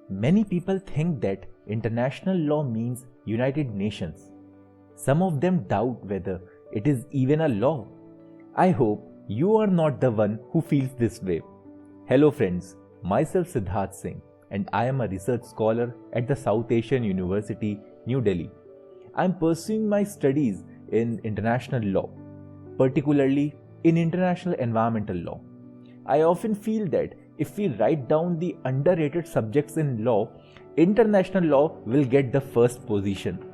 Many people think that international law means United Nations. Some of them doubt whether it is even a law. I hope you are not the one who feels this way. Hello friends, myself Siddharth Singh and I am a research scholar at the South Asian University, New Delhi. I am pursuing my studies in international law, particularly in international environmental law. I often feel that if we write down the underrated subjects in law, international law will get the first position.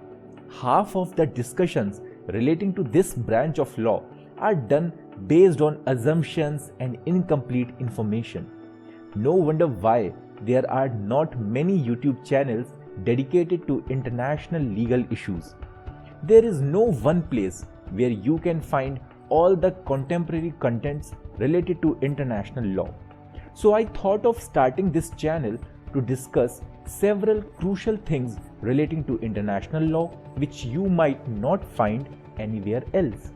Half of the discussions relating to this branch of law are done based on assumptions and incomplete information. No wonder why there are not many YouTube channels dedicated to international legal issues. There is no one place where you can find all the contemporary contents related to international law. So I thought of starting this channel to discuss several crucial things relating to international law which you might not find anywhere else.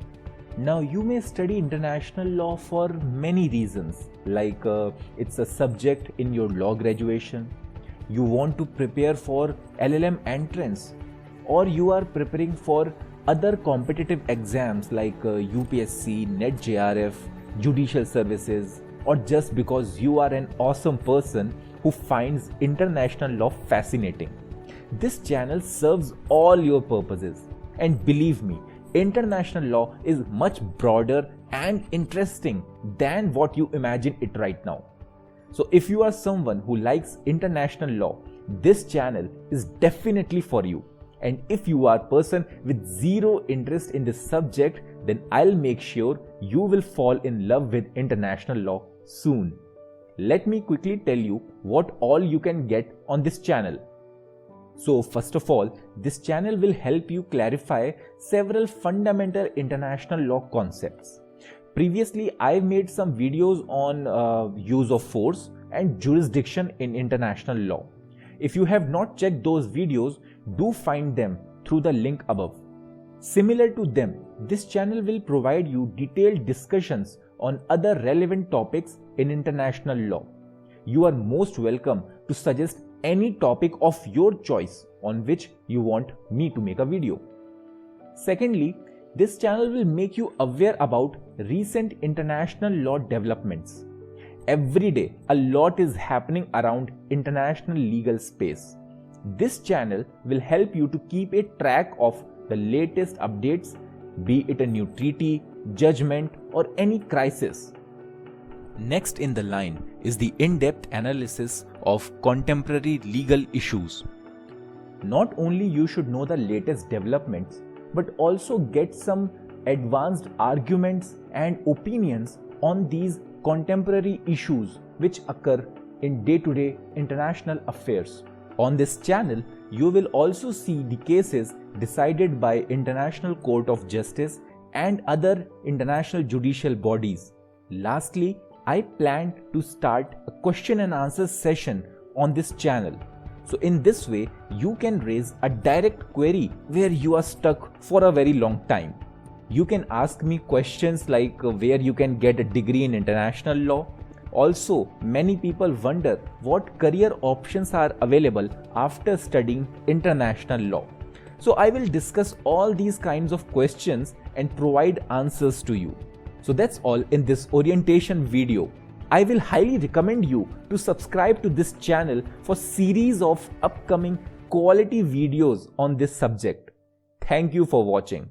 Now you may study international law for many reasons, like it's a subject in your law graduation, you want to prepare for LLM entrance, or you are preparing for other competitive exams like UPSC, NET JRF, judicial services, or just because you are an awesome person who finds international law fascinating. This channel serves all your purposes, and believe me, international law is much broader and interesting than what you imagine it right now. So if you are someone who likes international law, this channel is definitely for you. And if you are a person with zero interest in this subject, then I'll make sure you will fall in love with international law soon. Let me quickly tell you what all you can get on this channel. So first of all, this channel will help you clarify several fundamental international law concepts. Previously, I made some videos on use of force and jurisdiction in international law. If you have not checked those videos, do find them through the link above. Similar to them, this channel will provide you detailed discussions on other relevant topics in international law. You are most welcome to suggest any topic of your choice on which you want me to make a video. Secondly, this channel will make you aware about recent international law developments. Every day, a lot is happening around international legal space. This channel will help you to keep a track of the latest updates, be it a new treaty, judgment, or any crisis. Next in the line is the in-depth analysis of contemporary legal issues. Not only you should know the latest developments, but also get some advanced arguments and opinions on these contemporary issues which occur in day-to-day international affairs. On this channel, you will also see the cases decided by International Court of Justice and other international judicial bodies. Lastly, I plan to start a question and answer session on this channel. So in this way, you can raise a direct query where you are stuck for a very long time. You can ask me questions like where you can get a degree in international law. Also, many people wonder what career options are available after studying international law. So I will discuss all these kinds of questions and provide answers to you. So that's all in this orientation video. I will highly recommend you to subscribe to this channel for series of upcoming quality videos on this subject. Thank you for watching.